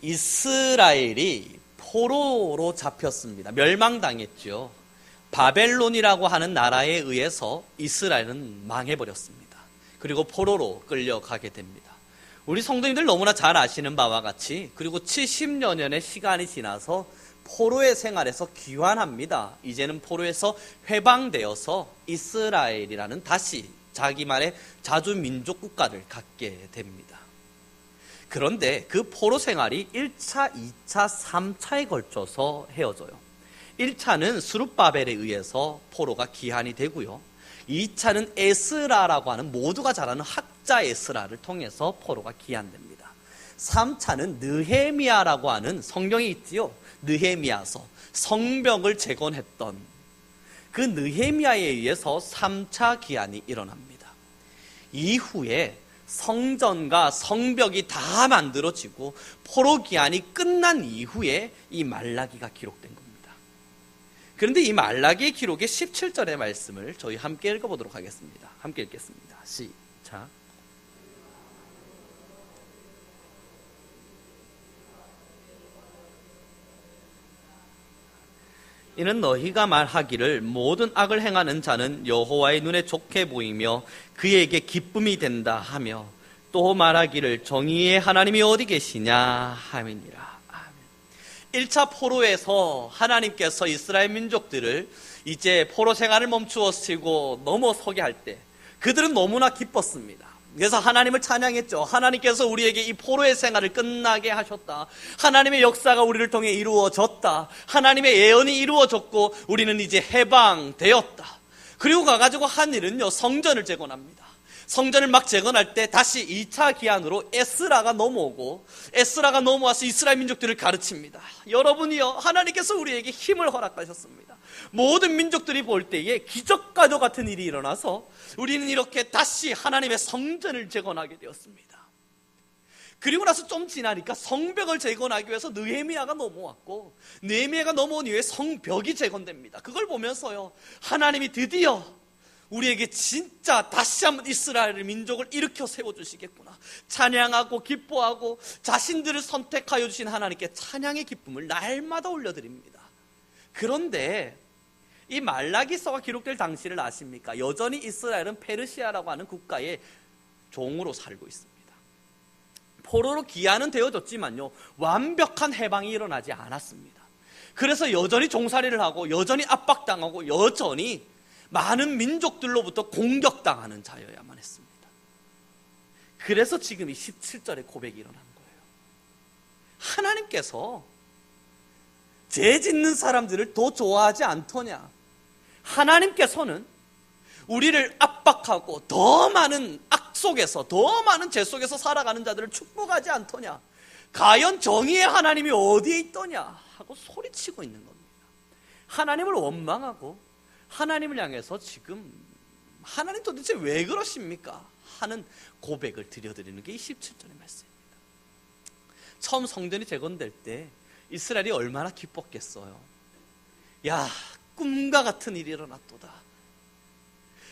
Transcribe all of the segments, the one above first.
이스라엘이 포로로 잡혔습니다. 멸망당했죠. 바벨론이라고 하는 나라에 의해서 이스라엘은 망해버렸습니다. 그리고 포로로 끌려가게 됩니다. 우리 성도님들 너무나 잘 아시는 바와 같이 그리고 70여 년의 시간이 지나서 포로의 생활에서 귀환합니다. 이제는 포로에서 회방되어서 이스라엘이라는 다시 자기만의 자주민족 국가를 갖게 됩니다. 그런데 그 포로 생활이 1차, 2차, 3차에 걸쳐서 헤어져요. 1차는 스룹바벨에 의해서 포로가 귀환이 되고요. 2차는 에스라라고 하는 모두가 잘 아는 학자 에스라를 통해서 포로가 귀환됩니다. 3차는 느헤미야라고 하는 성경에 있지요. 느헤미야서, 성벽을 재건했던 그 느헤미야에 의해서 3차 귀환이 일어납니다. 이후에 성전과 성벽이 다 만들어지고 포로 귀환이 끝난 이후에 이 말라기가 기록된 겁니다. 그런데 이 말라기의 기록의 17절의 말씀을 저희 함께 읽어보도록 하겠습니다. 함께 읽겠습니다. 시작. 이는 너희가 말하기를 모든 악을 행하는 자는 여호와의 눈에 좋게 보이며 그에게 기쁨이 된다 하며 또 말하기를 정의의 하나님이 어디 계시냐 함이니라. 아멘. 1차 포로에서 하나님께서 이스라엘 민족들을 이제 포로 생활을 멈추었고 넘어서게 할 때 그들은 너무나 기뻤습니다. 그래서 하나님을 찬양했죠. 하나님께서 우리에게 이 포로의 생활을 끝나게 하셨다. 하나님의 역사가 우리를 통해 이루어졌다. 하나님의 예언이 이루어졌고 우리는 이제 해방되었다. 그리고 가가지고 한 일은요, 성전을 재건합니다. 성전을 막 재건할 때 다시 2차 기한으로 에스라가 넘어오고 에스라가 넘어와서 이스라엘 민족들을 가르칩니다. 여러분이요, 하나님께서 우리에게 힘을 허락하셨습니다. 모든 민족들이 볼 때에 기적과도 같은 일이 일어나서 우리는 이렇게 다시 하나님의 성전을 재건하게 되었습니다. 그리고 나서 좀 지나니까 성벽을 재건하기 위해서 느헤미야가 넘어왔고 느헤미야가 넘어온 이후에 성벽이 재건됩니다. 그걸 보면서요, 하나님이 드디어 우리에게 진짜 다시 한번 이스라엘 민족을 일으켜 세워주시겠구나, 찬양하고 기뻐하고 자신들을 선택하여 주신 하나님께 찬양의 기쁨을 날마다 올려드립니다. 그런데 이 말라기서가 기록될 당시를 아십니까? 여전히 이스라엘은 페르시아라고 하는 국가의 종으로 살고 있습니다. 포로로 귀환은 되어졌지만요, 완벽한 해방이 일어나지 않았습니다. 그래서 여전히 종살이를 하고 여전히 압박당하고 여전히 많은 민족들로부터 공격당하는 자여야만 했습니다. 그래서 지금 이 17절의 고백이 일어난 거예요. 하나님께서 죄 짓는 사람들을 더 좋아하지 않더냐? 하나님께서는 우리를 압박하고 더 많은 악 속에서, 더 많은 죄 속에서 살아가는 자들을 축복하지 않더냐? 과연 정의의 하나님이 어디에 있더냐? 하고 소리치고 있는 겁니다. 하나님을 원망하고 하나님을 향해서 지금 하나님 도대체 왜 그러십니까? 하는 고백을 드려드리는 게 이 17절의 말씀입니다. 처음 성전이 재건될 때 이스라엘이 얼마나 기뻤겠어요. 야, 꿈과 같은 일이 일어났도다.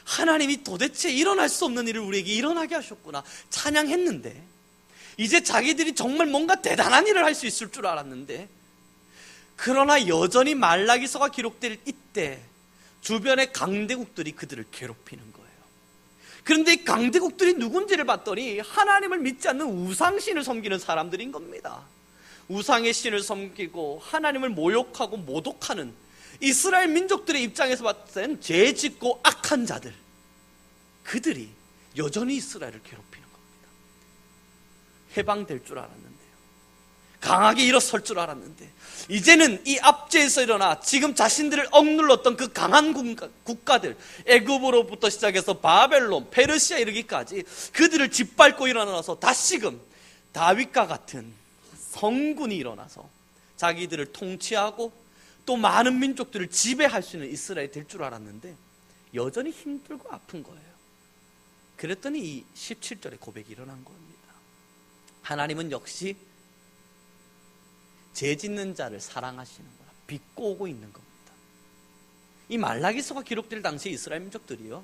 하나님이 도대체 일어날 수 없는 일을 우리에게 일어나게 하셨구나 찬양했는데, 이제 자기들이 정말 뭔가 대단한 일을 할 수 있을 줄 알았는데, 그러나 여전히 말라기서가 기록될 이때 주변의 강대국들이 그들을 괴롭히는 거예요. 그런데 이 강대국들이 누군지를 봤더니 하나님을 믿지 않는 우상신을 섬기는 사람들인 겁니다. 우상의 신을 섬기고 하나님을 모욕하고 모독하는 이스라엘 민족들의 입장에서 봤을 때는 죄 짓고 악한 자들, 그들이 여전히 이스라엘을 괴롭히는 겁니다. 해방될 줄 알았는데요, 강하게 일어설 줄 알았는데, 이제는 이 압제에서 일어나 지금 자신들을 억눌렀던 그 강한 국가들, 애굽으로부터 시작해서 바벨론, 페르시아 이르기까지 그들을 짓밟고 일어나서 다시금 다윗과 같은 성군이 일어나서 자기들을 통치하고 또 많은 민족들을 지배할 수 있는 이스라엘이 될 줄 알았는데 여전히 힘들고 아픈 거예요. 그랬더니 이 17절의 고백이 일어난 겁니다. 하나님은 역시 죄 짓는 자를 사랑하시는구나, 비꼬고 있는 겁니다. 이 말라기서가 기록될 당시 이스라엘 민족들이요,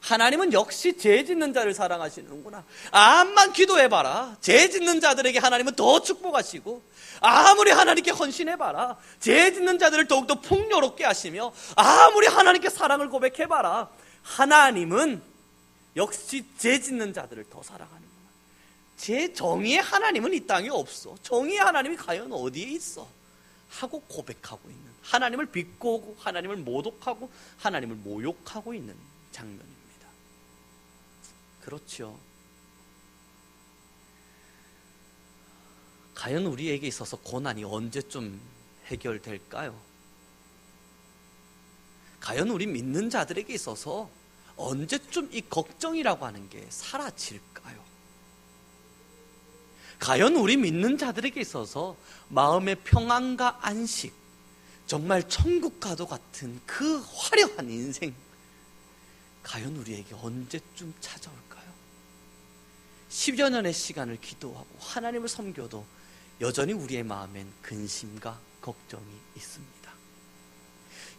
하나님은 역시 죄 짓는 자를 사랑하시는구나. 암만 기도해봐라, 죄 짓는 자들에게 하나님은 더 축복하시고, 아무리 하나님께 헌신해봐라, 죄 짓는 자들을 더욱더 풍요롭게 하시며, 아무리 하나님께 사랑을 고백해봐라, 하나님은 역시 죄 짓는 자들을 더 사랑하는구나. 제 정의의 하나님은 이 땅에 없어. 정의의 하나님이 과연 어디에 있어? 하고 고백하고 있는, 하나님을 비꼬고 하나님을 모독하고 하나님을 모욕하고 있는 장면입니다. 그렇죠. 과연 우리에게 있어서 고난이 언제쯤 해결될까요? 과연 우리 믿는 자들에게 있어서 언제쯤 이 걱정이라고 하는 게 사라질까요? 과연 우리 믿는 자들에게 있어서 마음의 평안과 안식, 정말 천국과도 같은 그 화려한 인생, 과연 우리에게 언제쯤 찾아올까요? 10여 년의 시간을 기도하고 하나님을 섬겨도 여전히 우리의 마음엔 근심과 걱정이 있습니다.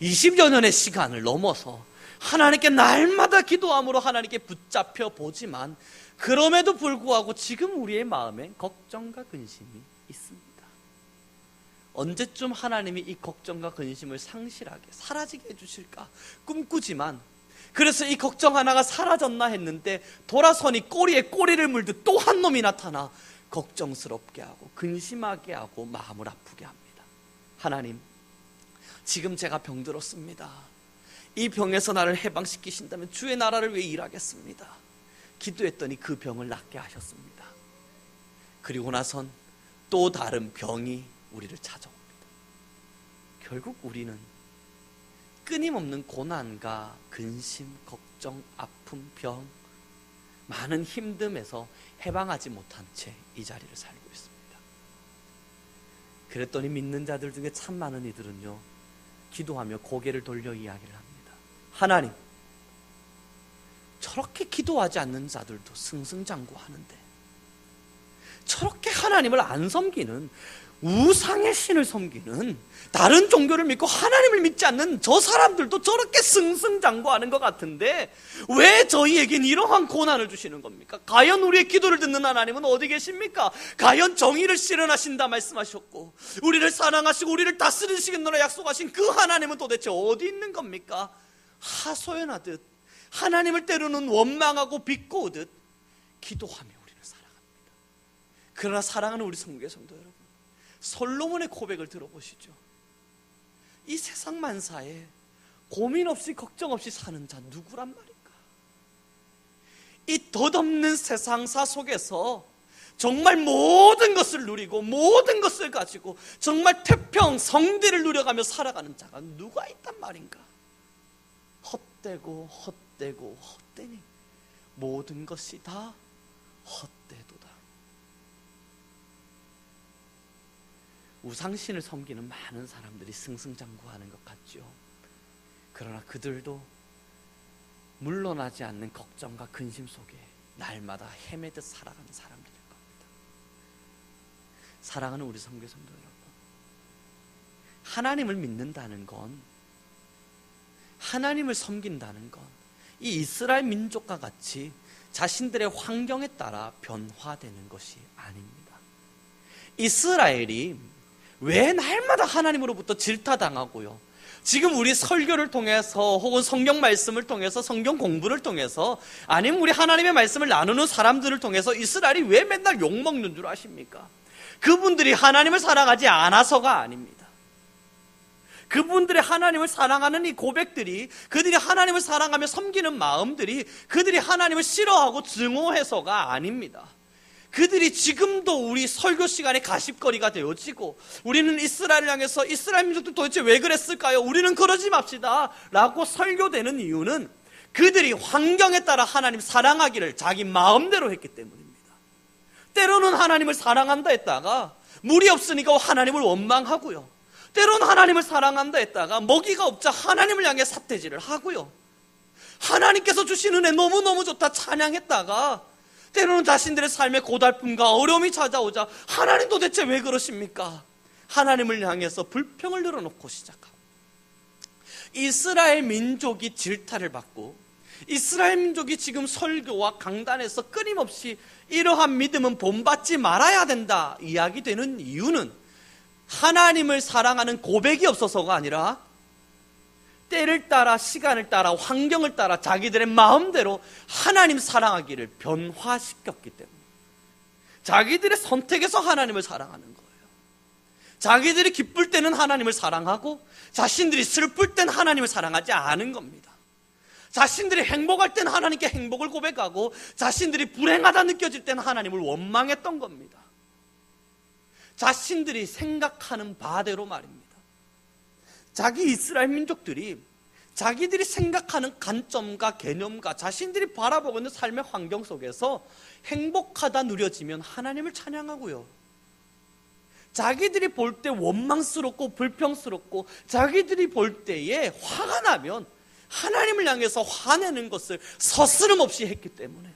20여 년의 시간을 넘어서 하나님께 날마다 기도함으로 하나님께 붙잡혀 보지만, 그럼에도 불구하고 지금 우리의 마음엔 걱정과 근심이 있습니다. 언제쯤 하나님이 이 걱정과 근심을 상실하게, 사라지게 해주실까 꿈꾸지만, 그래서 이 걱정 하나가 사라졌나 했는데 돌아서니 꼬리에 꼬리를 물듯 또 한 놈이 나타나 걱정스럽게 하고 근심하게 하고 마음을 아프게 합니다. 하나님, 지금 제가 병들었습니다. 이 병에서 나를 해방시키신다면 주의 나라를 위해 일하겠습니다. 기도했더니 그 병을 낫게 하셨습니다. 그리고 나선 또 다른 병이 우리를 찾아옵니다. 결국 우리는 끊임없는 고난과 근심, 걱정, 아픔, 병, 많은 힘듦에서 해방하지 못한 채 이 자리를 살고 있습니다. 그랬더니 믿는 자들 중에 참 많은 이들은요, 기도하며 고개를 돌려 이야기를 합니다. 하나님, 저렇게 기도하지 않는 자들도 승승장구하는데, 저렇게 하나님을 안 섬기는, 우상의 신을 섬기는, 다른 종교를 믿고 하나님을 믿지 않는 저 사람들도 저렇게 승승장구하는 것 같은데 왜 저희에겐 이러한 고난을 주시는 겁니까? 과연 우리의 기도를 듣는 하나님은 어디 계십니까? 과연 정의를 실현하신다 말씀하셨고 우리를 사랑하시고 우리를 다스리시겠노라 약속하신 그 하나님은 도대체 어디 있는 겁니까? 하소연하듯, 하나님을 때로는 원망하고 비꼬듯 기도하며 우리를 사랑합니다. 그러나 사랑하는 우리 성국의 성도 여러분, 솔로몬의 고백을 들어보시죠. 이 세상 만사에 고민 없이 걱정 없이 사는 자 누구란 말인가? 이 덧없는 세상사 속에서 정말 모든 것을 누리고 모든 것을 가지고 정말 태평 성대를 누려가며 살아가는 자가 누가 있단 말인가? 헛되고 헛되고 헛되니 모든 것이 다 헛되도다. 우상신을 섬기는 많은 사람들이 승승장구하는 것 같죠. 그러나 그들도 물러나지 않는 걱정과 근심 속에 날마다 헤매듯 살아가는 사람들일 겁니다. 사랑하는 우리 성도 여러분, 하나님을 믿는다는 건, 하나님을 섬긴다는 건 이 이스라엘 민족과 같이 자신들의 환경에 따라 변화되는 것이 아닙니다. 이스라엘이 왜 날마다 하나님으로부터 질타당하고요, 지금 우리 설교를 통해서 혹은 성경 말씀을 통해서, 성경 공부를 통해서, 아니면 우리 하나님의 말씀을 나누는 사람들을 통해서 이스라엘이 왜 맨날 욕먹는 줄 아십니까? 그분들이 하나님을 사랑하지 않아서가 아닙니다. 그분들의 하나님을 사랑하는 이 고백들이, 그들이 하나님을 사랑하며 섬기는 마음들이 그들이 하나님을 싫어하고 증오해서가 아닙니다. 그들이 지금도 우리 설교 시간에 가십거리가 되어지고, 우리는 이스라엘을 향해서 이스라엘 민족도 도대체 왜 그랬을까요? 우리는 그러지 맙시다 라고 설교되는 이유는 그들이 환경에 따라 하나님 사랑하기를 자기 마음대로 했기 때문입니다. 때로는 하나님을 사랑한다 했다가 물이 없으니까 하나님을 원망하고요, 때로는 하나님을 사랑한다 했다가 먹이가 없자 하나님을 향해 삿대질을 하고요, 하나님께서 주신 은혜 너무너무 좋다 찬양했다가 때로는 자신들의 삶의 고달픔과 어려움이 찾아오자 하나님 도대체 왜 그러십니까? 하나님을 향해서 불평을 늘어놓고 시작하고, 이스라엘 민족이 질타를 받고 이스라엘 민족이 지금 설교와 강단에서 끊임없이 이러한 믿음은 본받지 말아야 된다 이야기되는 이유는 하나님을 사랑하는 고백이 없어서가 아니라 때를 따라 시간을 따라 환경을 따라 자기들의 마음대로 하나님 사랑하기를 변화시켰기 때문에 자기들의 선택에서 하나님을 사랑하는 거예요. 자기들이 기쁠 때는 하나님을 사랑하고 자신들이 슬플 때는 하나님을 사랑하지 않은 겁니다. 자신들이 행복할 때는 하나님께 행복을 고백하고 자신들이 불행하다 느껴질 때는 하나님을 원망했던 겁니다. 자신들이 생각하는 바대로 말입니다. 자기 이스라엘 민족들이 자기들이 생각하는 관점과 개념과 자신들이 바라보고 있는 삶의 환경 속에서 행복하다 누려지면 하나님을 찬양하고요, 자기들이 볼 때 원망스럽고 불평스럽고 자기들이 볼 때에 화가 나면 하나님을 향해서 화내는 것을 서스름없이 했기 때문에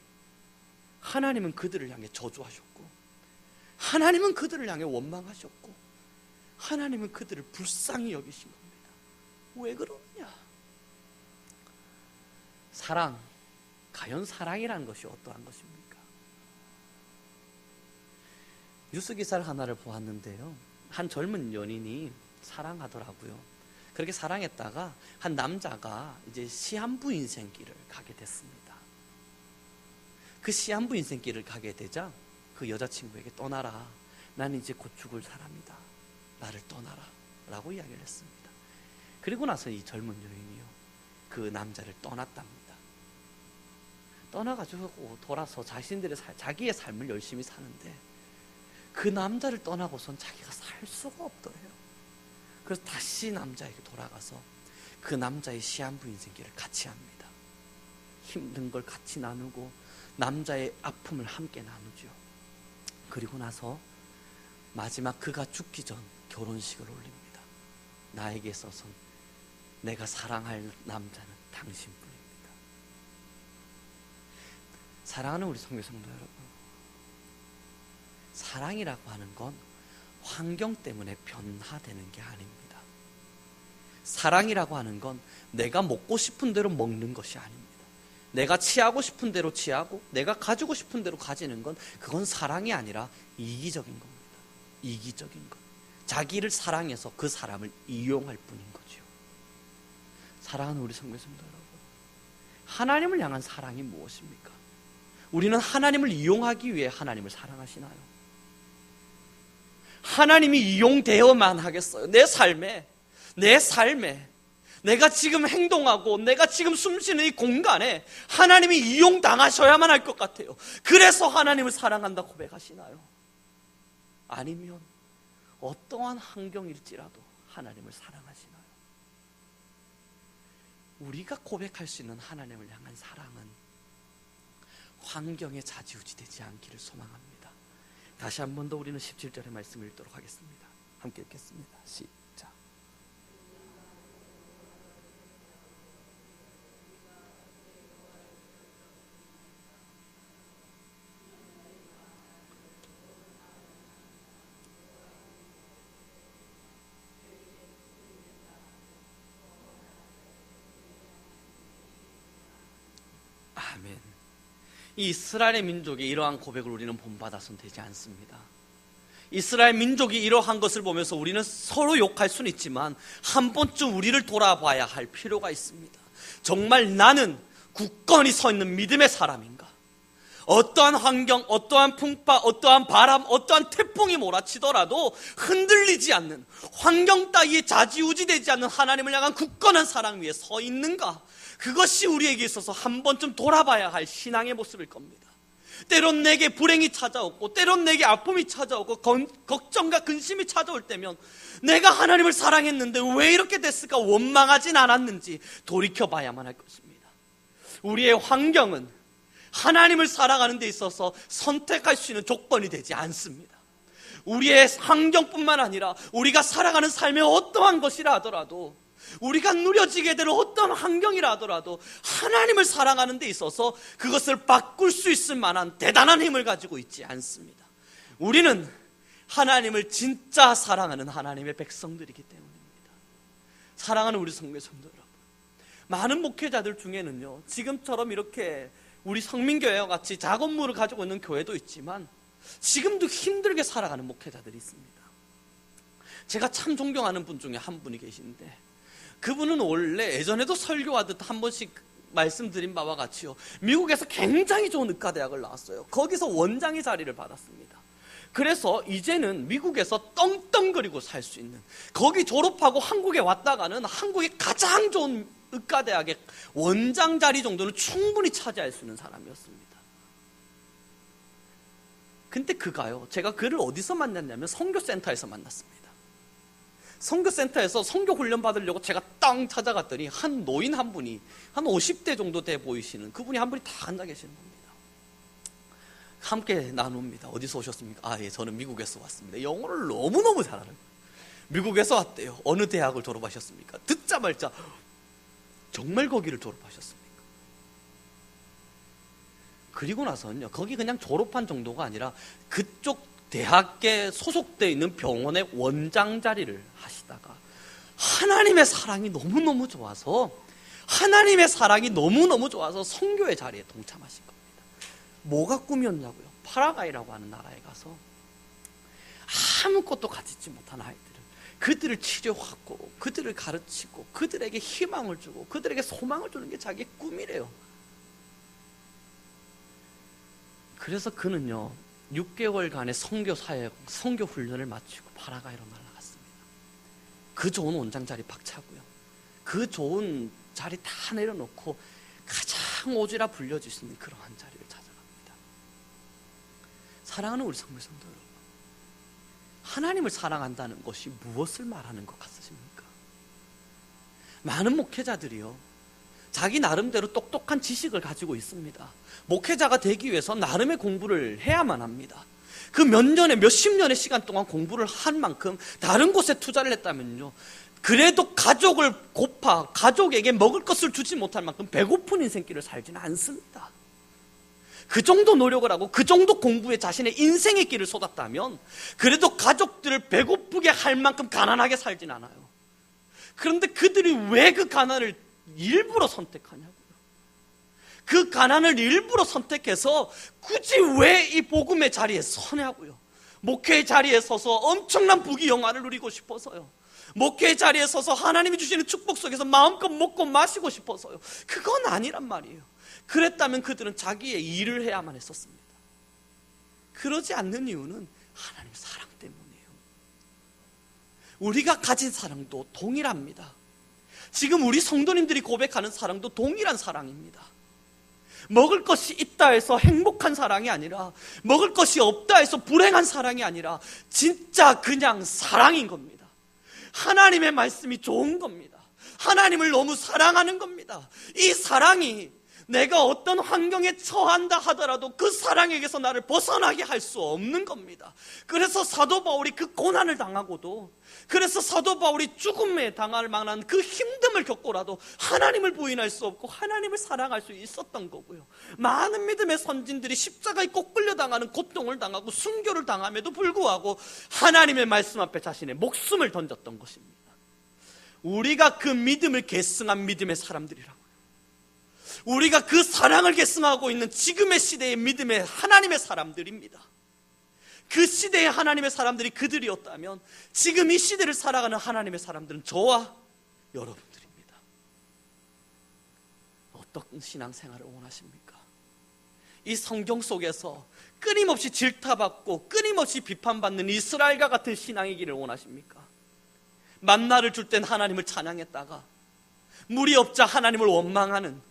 하나님은 그들을 향해 저주하셨고 하나님은 그들을 향해 원망하셨고 하나님은 그들을 불쌍히 여기신 겁니다. 왜 그러느냐? 사랑, 과연 사랑이라는 것이 어떠한 것입니까? 뉴스 기사를 하나를 보았는데요, 한 젊은 연인이 사랑하더라고요. 그렇게 사랑했다가 한 남자가 이제 시한부 인생길을 가게 됐습니다. 그 시한부 인생길을 가게 되자 그 여자친구에게 떠나라, 나는 이제 곧 죽을 사람이다, 나를 떠나라 라고 이야기를 했습니다. 그리고 나서 이 젊은 여인이요, 그 남자를 떠났답니다. 떠나가지고 돌아서 자기의 삶을 열심히 사는데 그 남자를 떠나고선 자기가 살 수가 없더래요. 그래서 다시 남자에게 돌아가서 그 남자의 시한부 인생길을 같이 합니다. 힘든 걸 같이 나누고 남자의 아픔을 함께 나누죠. 그리고 나서 마지막 그가 죽기 전 결혼식을 올립니다. 나에게 있어서는 내가 사랑할 남자는 당신뿐입니다. 사랑하는 우리 성도 여러분, 사랑이라고 하는 건 환경 때문에 변화되는 게 아닙니다. 사랑이라고 하는 건 내가 먹고 싶은 대로 먹는 것이 아닙니다. 내가 취하고 싶은 대로 취하고 내가 가지고 싶은 대로 가지는 건 그건 사랑이 아니라 이기적인 겁니다. 이기적인 것. 자기를 사랑해서 그 사람을 이용할 뿐인 거죠. 사랑하는 우리 성도 여러분, 하나님을 향한 사랑이 무엇입니까? 우리는 하나님을 이용하기 위해 하나님을 사랑하시나요? 하나님이 이용되어만 하겠어요? 내 삶에 내가 지금 행동하고 내가 지금 숨쉬는 이 공간에 하나님이 이용당하셔야만 할 것 같아요. 그래서 하나님을 사랑한다 고백하시나요? 아니면 어떠한 환경일지라도 하나님을 사랑하시나요? 우리가 고백할 수 있는 하나님을 향한 사랑은 환경에 좌지우지되지 않기를 소망합니다. 다시 한 번 더 우리는 17절의 말씀을 읽도록 하겠습니다. 함께 읽겠습니다. 시작. 아멘. 이 이스라엘의 민족의 이러한 고백을 우리는 본받아서는 되지 않습니다. 이스라엘 민족이 이러한 것을 보면서 우리는 서로 욕할 수는 있지만 한 번쯤 우리를 돌아봐야 할 필요가 있습니다. 정말 나는 굳건히 서 있는 믿음의 사람인가? 어떠한 환경, 어떠한 풍파, 어떠한 바람, 어떠한 태풍이 몰아치더라도 흔들리지 않는, 환경 따위에 좌지우지되지 않는 하나님을 향한 굳건한 사랑 위에 서 있는가? 그것이 우리에게 있어서 한 번쯤 돌아봐야 할 신앙의 모습일 겁니다. 때론 내게 불행이 찾아오고 때론 내게 아픔이 찾아오고 걱정과 근심이 찾아올 때면 내가 하나님을 사랑했는데 왜 이렇게 됐을까 원망하진 않았는지 돌이켜봐야만 할 것입니다. 우리의 환경은 하나님을 사랑하는 데 있어서 선택할 수 있는 조건이 되지 않습니다. 우리의 환경뿐만 아니라 우리가 살아가는 삶의 어떠한 것이라 하더라도, 우리가 누려지게 될 어떤 환경이라 하더라도 하나님을 사랑하는 데 있어서 그것을 바꿀 수 있을 만한 대단한 힘을 가지고 있지 않습니다. 우리는 하나님을 진짜 사랑하는 하나님의 백성들이기 때문입니다. 사랑하는 우리 성도 여러분, 많은 목회자들 중에는요, 지금처럼 이렇게 우리 성민교회와 같이 작업물을 가지고 있는 교회도 있지만 지금도 힘들게 살아가는 목회자들이 있습니다. 제가 참 존경하는 분 중에 한 분이 계신데, 그분은 원래 예전에도 설교하듯 한 번씩 말씀드린 바와 같이요, 미국에서 굉장히 좋은 의과대학을 나왔어요. 거기서 원장의 자리를 받았습니다. 그래서 이제는 미국에서 떵떵거리고 살 수 있는, 거기 졸업하고 한국에 왔다가는 한국의 가장 좋은 의과대학의 원장 자리 정도는 충분히 차지할 수 있는 사람이었습니다. 근데 그가요, 제가 그를 어디서 만났냐면 선교센터에서 만났습니다. 선교센터에서 선교 훈련 받으려고 제가 땅 찾아갔더니 한 노인 한 분이, 한 50대 정도 돼 보이시는 그분이 한 분이 다 앉아 계시는 겁니다. 함께 나눕니다. 어디서 오셨습니까? 아, 예, 저는 미국에서 왔습니다. 영어를 너무너무 잘하는 거예요. 미국에서 왔대요. 어느 대학을 졸업하셨습니까? 듣자마자 정말 거기를 졸업하셨습니까? 그리고 나서는요, 거기 그냥 졸업한 정도가 아니라 그쪽 대학에 소속되어 있는 병원의 원장 자리를 하시다가 하나님의 사랑이 너무너무 좋아서, 하나님의 사랑이 너무너무 좋아서 선교의 자리에 동참하신 겁니다. 뭐가 꿈이었냐고요? 파라과이라고 하는 나라에 가서 아무것도 가지지 못한 아이들을, 그들을 치료하고 그들을 가르치고 그들에게 희망을 주고 그들에게 소망을 주는 게 자기의 꿈이래요. 그래서 그는요, 6개월간의 선교 훈련을 마치고 파라과이로 날아갔습니다. 그 좋은 원장 자리 박차고요, 그 좋은 자리 다 내려놓고 가장 오지라 불려질 수 있는 그러한 자리를 찾아갑니다. 사랑하는 우리 성도 여러분, 하나님을 사랑한다는 것이 무엇을 말하는 것 같으십니까? 많은 목회자들이요, 자기 나름대로 똑똑한 지식을 가지고 있습니다. 목회자가 되기 위해서 나름의 공부를 해야만 합니다. 그 몇 년에 몇십 년의 시간 동안 공부를 한 만큼 다른 곳에 투자를 했다면요, 그래도 가족을 가족에게 먹을 것을 주지 못할 만큼 배고픈 인생길을 살지는 않습니다. 그 정도 노력을 하고 그 정도 공부에 자신의 인생의 길을 쏟았다면 그래도 가족들을 배고프게 할 만큼 가난하게 살진 않아요. 그런데 그들이 왜 그 가난을 일부러 선택하냐고요. 그 가난을 일부러 선택해서 굳이 왜 이 복음의 자리에 서냐고요. 목회의 자리에 서서 엄청난 부귀영화를 누리고 싶어서요. 목회의 자리에 서서 하나님이 주시는 축복 속에서 마음껏 먹고 마시고 싶어서요. 그건 아니란 말이에요. 그랬다면 그들은 자기의 일을 해야만 했었습니다. 그러지 않는 이유는 하나님의 사랑 때문이에요. 우리가 가진 사랑도 동일합니다. 지금 우리 성도님들이 고백하는 사랑도 동일한 사랑입니다. 먹을 것이 있다 해서 행복한 사랑이 아니라, 먹을 것이 없다 해서 불행한 사랑이 아니라 진짜 그냥 사랑인 겁니다. 하나님의 말씀이 좋은 겁니다. 하나님을 너무 사랑하는 겁니다. 이 사랑이 내가 어떤 환경에 처한다 하더라도 그 사랑에게서 나를 벗어나게 할 수 없는 겁니다. 그래서 사도 바울이 그 고난을 당하고도, 그래서 사도 바울이 죽음에 당할 만한 그 힘듦을 겪고라도 하나님을 부인할 수 없고 하나님을 사랑할 수 있었던 거고요. 많은 믿음의 선진들이 십자가에 꼭 끌려당하는 고통을 당하고 순교를 당함에도 불구하고 하나님의 말씀 앞에 자신의 목숨을 던졌던 것입니다. 우리가 그 믿음을 계승한 믿음의 사람들이라고요. 우리가 그 사랑을 계승하고 있는 지금의 시대의 믿음의 하나님의 사람들입니다. 그 시대의 하나님의 사람들이 그들이었다면 지금 이 시대를 살아가는 하나님의 사람들은 저와 여러분들입니다. 어떤 신앙생활을 원하십니까? 이 성경 속에서 끊임없이 질타받고 끊임없이 비판받는 이스라엘과 같은 신앙의 길을 원하십니까? 만나를 줄 땐 하나님을 찬양했다가 물이 없자 하나님을 원망하는,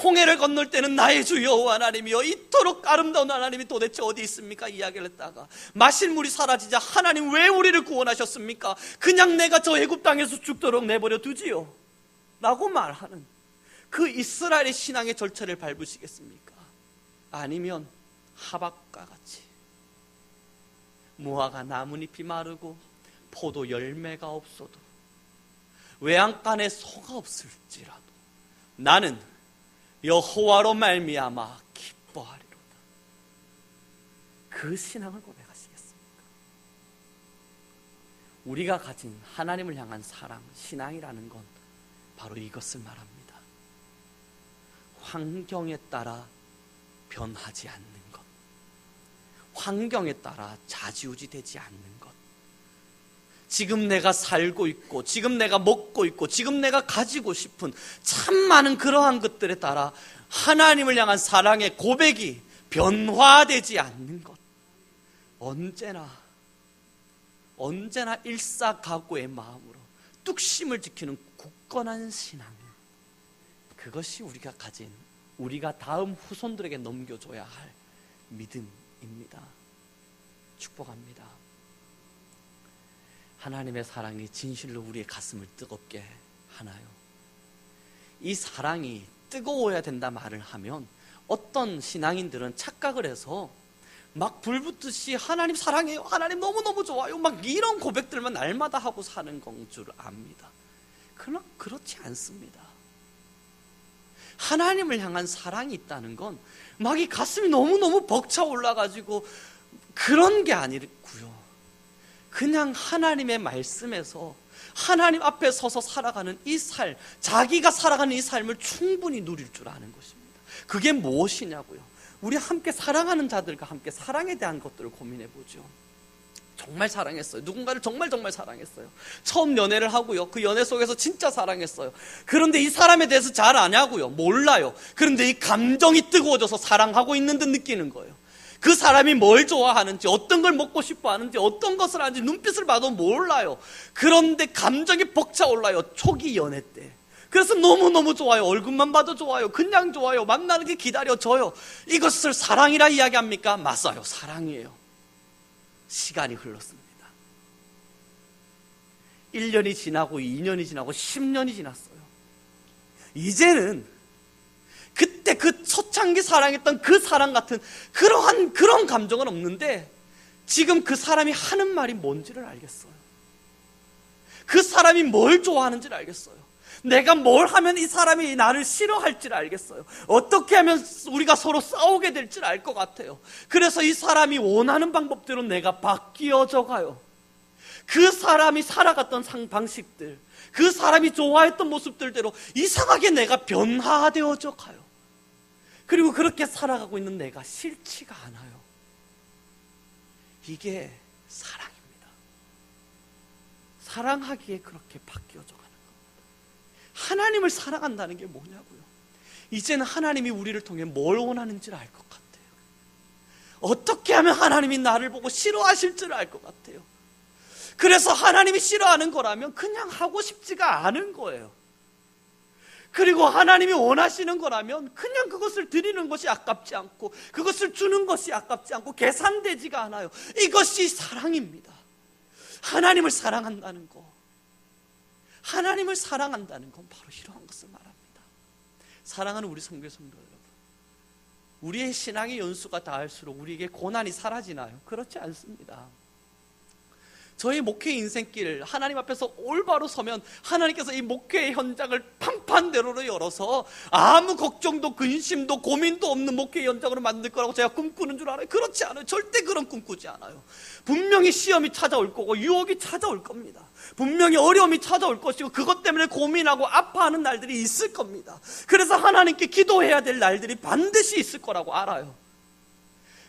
홍해를 건널 때는 나의 주 여호와 하나님이여 이토록 아름다운 하나님이 도대체 어디 있습니까? 이야기를 했다가 마실 물이 사라지자 하나님 왜 우리를 구원하셨습니까? 그냥 내가 저 애굽 땅에서 죽도록 내버려 두지요 라고 말하는 그 이스라엘의 신앙의 절차를 밟으시겠습니까? 아니면 하박과 같이 무화과 나뭇잎이 마르고 포도 열매가 없어도 외양간에 소가 없을지라도 나는 여호와로 말미암아 기뻐하리로다. 그 신앙을 고백하시겠습니까? 우리가 가진 하나님을 향한 사랑, 신앙이라는 건 바로 이것을 말합니다. 환경에 따라 변하지 않는 것, 환경에 따라 좌지우지되지 않는 것, 지금 내가 살고 있고 지금 내가 먹고 있고 지금 내가 가지고 싶은 참 많은 그러한 것들에 따라 하나님을 향한 사랑의 고백이 변화되지 않는 것, 언제나 일사각오의 마음으로 뚝심을 지키는 굳건한 신앙, 그것이 우리가 가진, 우리가 다음 후손들에게 넘겨줘야 할 믿음입니다. 축복합니다. 하나님의 사랑이 진실로 우리의 가슴을 뜨겁게 하나요? 이 사랑이 뜨거워야 된다 말을 하면 어떤 신앙인들은 착각을 해서 막 불붙듯이 하나님 사랑해요, 하나님 너무너무 좋아요, 막 이런 고백들만 날마다 하고 사는 건 줄 압니다. 그러나 그렇지 않습니다. 하나님을 향한 사랑이 있다는 건 막 이 가슴이 너무너무 벅차 올라가지고 그런 게 아니고요, 그냥 하나님의 말씀에서 하나님 앞에 서서 살아가는 이 삶, 자기가 살아가는 이 삶을 충분히 누릴 줄 아는 것입니다. 그게 무엇이냐고요? 우리 함께 사랑하는 자들과 함께 사랑에 대한 것들을 고민해 보죠. 정말 사랑했어요. 누군가를 정말 사랑했어요. 처음 연애를 하고요, 그 연애 속에서 진짜 사랑했어요. 그런데 이 사람에 대해서 잘 아냐고요? 몰라요. 그런데 이 감정이 뜨거워져서 사랑하고 있는 듯 느끼는 거예요. 그 사람이 뭘 좋아하는지, 어떤 걸 먹고 싶어 하는지, 어떤 것을 하는지 눈빛을 봐도 몰라요. 그런데 감정이 벅차올라요, 초기 연애 때. 그래서 너무너무 좋아요. 얼굴만 봐도 좋아요. 그냥 좋아요. 만나는 게 기다려져요. 이것을 사랑이라 이야기합니까? 맞아요, 사랑이에요. 시간이 흘렀습니다. 1년이 지나고 2년이 지나고 10년이 지났어요. 이제는 그때 그 초창기 사랑했던 그 사랑 같은 그런 감정은 없는데, 지금 그 사람이 하는 말이 뭔지를 알겠어요. 그 사람이 뭘 좋아하는지를 알겠어요. 내가 뭘 하면 이 사람이 나를 싫어할지를 알겠어요. 어떻게 하면 우리가 서로 싸우게 될지를 알 것 같아요. 그래서 이 사람이 원하는 방법대로 내가 바뀌어져 가요. 그 사람이 살아갔던 방식들, 그 사람이 좋아했던 모습들대로 이상하게 내가 변화되어져 가요. 그리고 그렇게 살아가고 있는 내가 싫지가 않아요. 이게 사랑입니다. 사랑하기에 그렇게 바뀌어져 가는 겁니다. 하나님을 사랑한다는 게 뭐냐고요? 이제는 하나님이 우리를 통해 뭘 원하는지를 알 것 같아요. 어떻게 하면 하나님이 나를 보고 싫어하실지를 알 것 같아요. 그래서 하나님이 싫어하는 거라면 그냥 하고 싶지가 않은 거예요. 그리고 하나님이 원하시는 거라면 그냥 그것을 드리는 것이 아깝지 않고, 그것을 주는 것이 아깝지 않고 계산되지가 않아요. 이것이 사랑입니다. 하나님을 사랑한다는 거, 하나님을 사랑한다는 건 바로 이러한 것을 말합니다. 사랑하는 우리 성도 여러분, 우리의 신앙의 연수가 닿을수록 우리에게 고난이 사라지나요? 그렇지 않습니다. 저희 목회 인생길 하나님 앞에서 올바로 서면 하나님께서 이 목회의 현장을 판판대로로 열어서 아무 걱정도 근심도 고민도 없는 목회의 현장으로 만들 거라고 제가 꿈꾸는 줄 알아요? 그렇지 않아요. 절대 그런 꿈꾸지 않아요. 분명히 시험이 찾아올 거고 유혹이 찾아올 겁니다. 분명히 어려움이 찾아올 것이고 그것 때문에 고민하고 아파하는 날들이 있을 겁니다. 그래서 하나님께 기도해야 될 날들이 반드시 있을 거라고 알아요.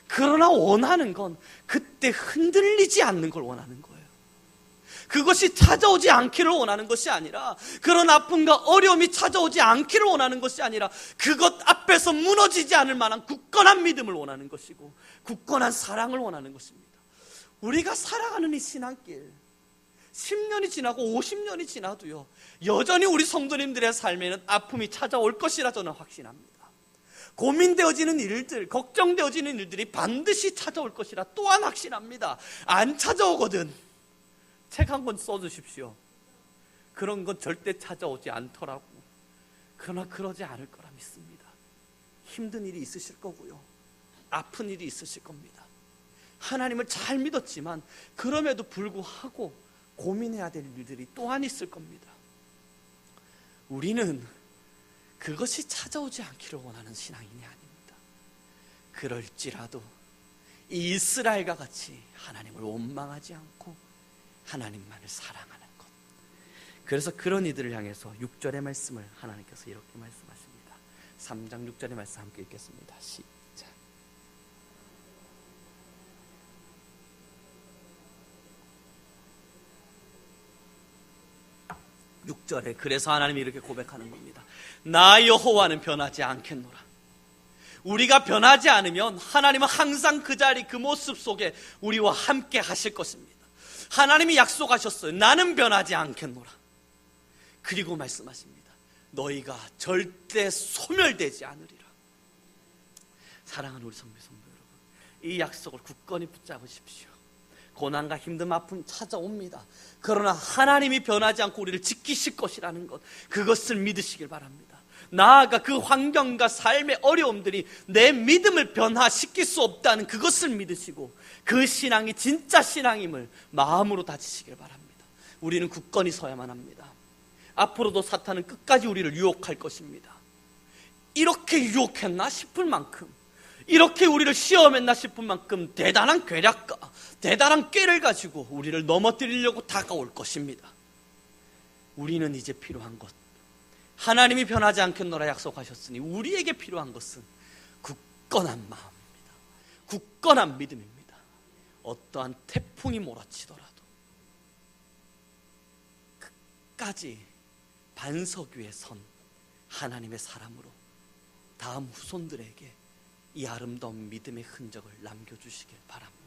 그러나 원하는 건 그때 흔들리지 않는 걸 원하는 거예요. 그것이 찾아오지 않기를 원하는 것이 아니라, 그런 아픔과 어려움이 찾아오지 않기를 원하는 것이 아니라, 그것 앞에서 무너지지 않을 만한 굳건한 믿음을 원하는 것이고 굳건한 사랑을 원하는 것입니다. 우리가 살아가는 이 신앙길 10년이 지나고 50년이 지나도요, 여전히 우리 성도님들의 삶에는 아픔이 찾아올 것이라 저는 확신합니다. 고민되어지는 일들, 걱정되어지는 일들이 반드시 찾아올 것이라 또한 확신합니다. 안 찾아오거든 책 한 권 써주십시오. 그런 건 절대 찾아오지 않더라고. 그러나 그러지 않을 거라 믿습니다. 힘든 일이 있으실 거고요, 아픈 일이 있으실 겁니다. 하나님을 잘 믿었지만 그럼에도 불구하고 고민해야 될 일들이 또한 있을 겁니다. 우리는 그것이 찾아오지 않기를 원하는 신앙인이 아닙니다. 그럴지라도 이 이스라엘과 같이 하나님을 원망하지 않고 하나님만을 사랑하는 것. 그래서 그런 이들을 향해서 6절의 말씀을 하나님께서 이렇게 말씀하십니다. 3장 6절의 말씀 함께 읽겠습니다. 시작. 6절에 그래서 하나님이 이렇게 고백하는 겁니다. 나 여호와는 변하지 않겠노라. 우리가 변하지 않으면 하나님은 항상 그 자리 그 모습 속에 우리와 함께 하실 것입니다. 하나님이 약속하셨어요. 나는 변하지 않겠노라. 그리고 말씀하십니다. 너희가 절대 소멸되지 않으리라. 사랑하는 우리 성도 여러분, 이 약속을 굳건히 붙잡으십시오. 고난과 힘든 아픔 찾아옵니다. 그러나 하나님이 변하지 않고 우리를 지키실 것이라는 것, 그것을 믿으시길 바랍니다. 나아가 그 환경과 삶의 어려움들이 내 믿음을 변화시킬 수 없다는 그것을 믿으시고 그 신앙이 진짜 신앙임을 마음으로 다지시길 바랍니다. 우리는 굳건히 서야만 합니다. 앞으로도 사탄은 끝까지 우리를 유혹할 것입니다. 이렇게 유혹했나 싶을 만큼, 이렇게 우리를 시험했나 싶을 만큼 대단한 괴략과 대단한 꾀를 가지고 우리를 넘어뜨리려고 다가올 것입니다. 우리는 이제 필요한 것, 하나님이 변하지 않겠노라 약속하셨으니 우리에게 필요한 것은 굳건한 마음입니다. 굳건한 믿음입니다. 어떠한 태풍이 몰아치더라도 끝까지 반석 위에 선 하나님의 사람으로 다음 후손들에게 이 아름다운 믿음의 흔적을 남겨주시길 바랍니다.